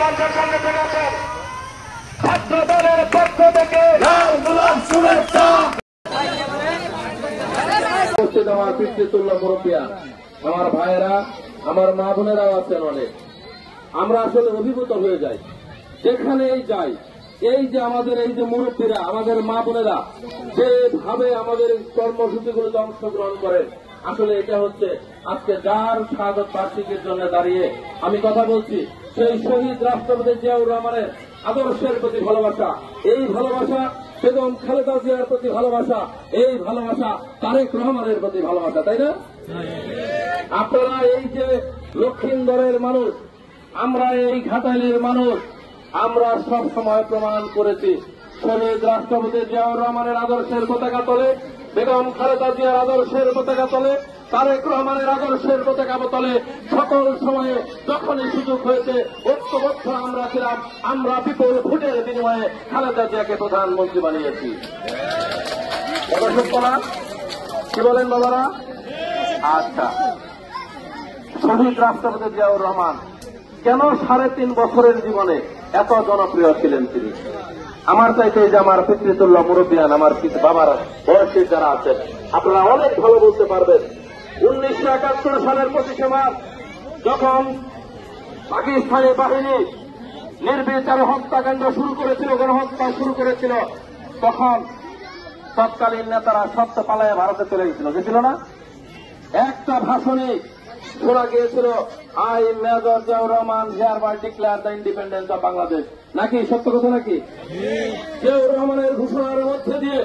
মঞ্চের সামনে থেকে আছেন ছাত্র দলের পক্ষ থেকে শুভেচ্ছা। উপস্থিত আমার পিতৃতুল্য মুরব্বিয়ান, আমার ভাইয়েরা, আমার মা বোনেরাও আছেন অনেক। আমরা আসলে অভিভূত হয়ে যাই যেখানেই যাই। এই যে আমাদের এই যে মুরব্বীরা, আমাদের মা বোনেরা যেভাবে আমাদের কর্মসূচিগুলোতে অংশগ্রহণ করেন, আসলে এটা হচ্ছে আজকে যার স্বাগত বার্ষিকীর জন্য দাঁড়িয়ে আমি কথা বলছি, সেই শহীদ রাষ্ট্রপতি জিয়াউর রহমানের আদর্শের প্রতি ভালোবাসা, এই ভালোবাসা বেগম খালেদা জিয়ার প্রতি ভালোবাসা, এই ভালোবাসা তারেক রহমানের প্রতি ভালোবাসা, তাই না? আপনারা এই যে লক্ষিন্দরের মানুষ, আমরা এই ঘাটাইলের মানুষ, আমরা সব সময় প্রমাণ করেছি শহীদ রাষ্ট্রপতি জিয়াউর রহমানের আদর্শের পতাকা তলে, বেগম খালেদা জিয়ার আদর্শের পতাকা তলে, তারেক রহমানের আদর্শের পতাকা তলে সকল সময়ে যখনই সুযোগ হয়েছে ঐক্যবদ্ধ আমরা ছিলাম। আমরা বিপুল ভোটের বিনিময়ে খালেদা জিয়াকে প্রধানমন্ত্রী বানিয়েছি। কি বলেন বাবারা? আচ্ছা, শহীদ রাষ্ট্রপতি জিয়াউর রহমান কেন 3.5 বছরের জীবনে এত জনপ্রিয় ছিলেন তিনি? আমার চাইতে যে আমার পিতৃতুল্য মুরব্বিয়ান, আমার বাবার বয়সী যারা আছেন, আপনারা অনেক ভালো বলতে পারবেন। 1971 সালের 25শে মার্চ যখন পাকিস্তানি বাহিনী নির্বিচারে হত্যাকাণ্ড শুরু করেছিল, গণহত্যা শুরু করেছিল, তখন তৎকালীন নেতারা সত্য পালায় ভারতে চলে গেছিল না? একটা ভাষণে শোনা গিয়েছিল, I Major Ziaur Rahman hereby declare the independence of Bangladesh. নাকি সত্য কথা নাকি? জিয়াউর রহমানের ঘোষণার মধ্যে দিয়ে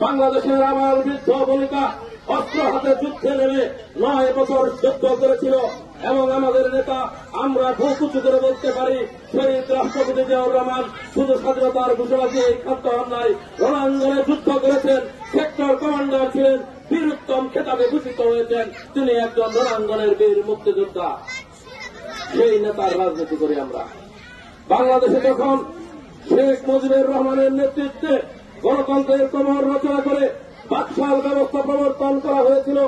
বাংলাদেশের আবার বৃদ্ধ বনিতা অস্ত্র হাতে যুদ্ধে নেমে 9 বছর যুদ্ধ করেছিল। এবং আমাদের নেতা আমরা বুক উঁচু করে বলতে পারি, শহীদ রাষ্ট্রপতি জিয়াউর রহমান শুধু স্বাধীনতার ঘোষণা দিয়ে ক্ষান্ত হন নাই, রণাঙ্গনে যুদ্ধ করেছেন, সেক্টর কমান্ডার ছিলেন, বীরুত্তম খেতাবে ভূষিত হয়েছেন। তিনি একজন রণাঙ্গনের বীর মুক্তিযোদ্ধা। সেই নেতার রাজনীতি করি আমরা। বাংলাদেশে যখন শেখ মুজিবুর রহমানের নেতৃত্বে গণতন্ত্রের কমর রচনা করে বাকশাল ব্যবস্থা প্রবর্তন করা হয়েছিল,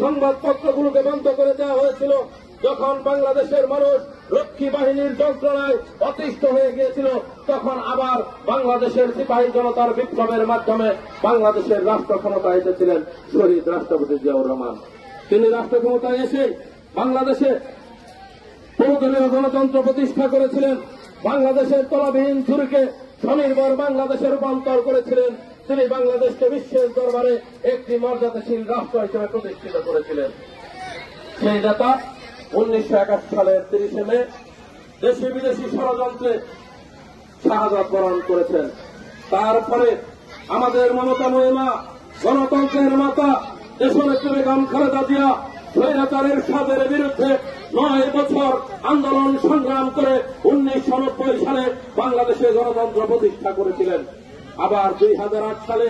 সংবাদপত্রগুলোকে বন্ধ করে দেওয়া হয়েছিল, যখন বাংলাদেশের মানুষ রক্ষী বাহিনীর যন্ত্রণায় অতিষ্ঠ হয়ে গিয়েছিল, তখন আবার বাংলাদেশের সিপাহী জনতার বিপ্লবের মাধ্যমে বাংলাদেশের রাষ্ট্র ক্ষমতায় এসেছিলেন শহীদ রাষ্ট্রপতি জিয়াউর রহমান। তিনি রাষ্ট্র ক্ষমতায় এসে বাংলাদেশে বহুদলীয় গণতন্ত্র প্রতিষ্ঠা করেছিলেন, বাংলাদেশের তলাবিহীন চুরিকে স্বনির্ভর বাংলাদেশে রূপান্তর করেছিলেন। তিনি বাংলাদেশকে বিশ্বের দরবারে একটি মর্যাদাশীল রাষ্ট্র হিসেবে প্রতিষ্ঠিত করেছিলেন। সেই নেতা 1971 সালের 30শে মে দেশি বিদেশি ষড়যন্ত্রে শাহাদাত বরণ করেছেন। তারপরে আমাদের মমতা মহিমা, গণতন্ত্রের মাতা দেশনেত্রী বেগম খালেদা জিয়া স্বৈরাচারের সাদের বিরুদ্ধে 9 বছর আন্দোলন সংগ্রাম করে 1990 সালে বাংলাদেশে গণতন্ত্র প্রতিষ্ঠা করেছিলেন। আবার 2008 সালে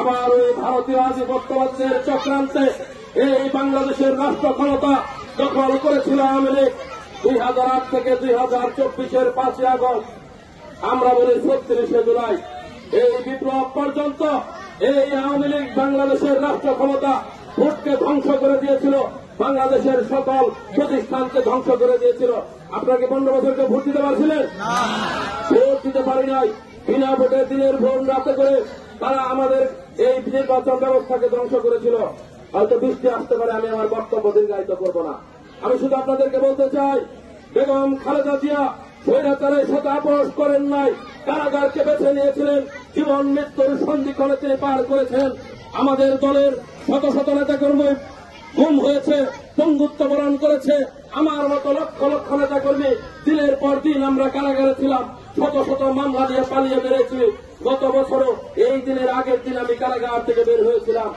আবার ওই ভারতীয় আধিপত্যবাদের চক্রান্তে এই বাংলাদেশের রাষ্ট্র ক্ষমতা দখল করেছিল আওয়ামী লীগ। 2008 থেকে 2024-এর 5 আগস্ট, আমরা বলি 36শে জুলাই, এই বিপ্লব পর্যন্ত এই আওয়ামী লীগ বাংলাদেশের রাষ্ট্র ক্ষমতা ভোটকে ধ্বংস করে দিয়েছিল, বাংলাদেশের সকল প্রতিষ্ঠানকে ধ্বংস করে দিয়েছিল। আপনাকে 15 বছরকে ভোট দিতে পারছিলেন? ভোট দিতে পারি নাই। বিনা ভোটে দিনের ভোট রাতে করে তারা আমাদের এই নির্বাচন ব্যবস্থাকে ধ্বংস করেছিল। হয়তো বৃষ্টি আসতে পারে, আমি আমার বক্তব্য দীর্ঘায়িত করব না। আমি শুধু আপনাদেরকে বলতে চাই, বেগম খালেদা জিয়া স্বৈরাচারের সাথে আপোষ করেন নাই, কারাগারকে বেছে নিয়েছিলেন, জীবন মৃত্যুর সন্ধিক্ষণে তিনি পার করেছেন। আমাদের দলের শত শত নেতাকর্মী গুম হয়েছে, বন্ধুত্ব বরণ করেছে। আমার মতো লক্ষ লক্ষ নেতাকর্মী দিনের পর দিন আমরা কারাগারে ছিলাম, শত শত মামলা দিয়ে পালিয়ে বেরিয়েছি। গত বছরও এই দিনের আগের দিন আমি কারাগার থেকে বের হয়েছিলাম।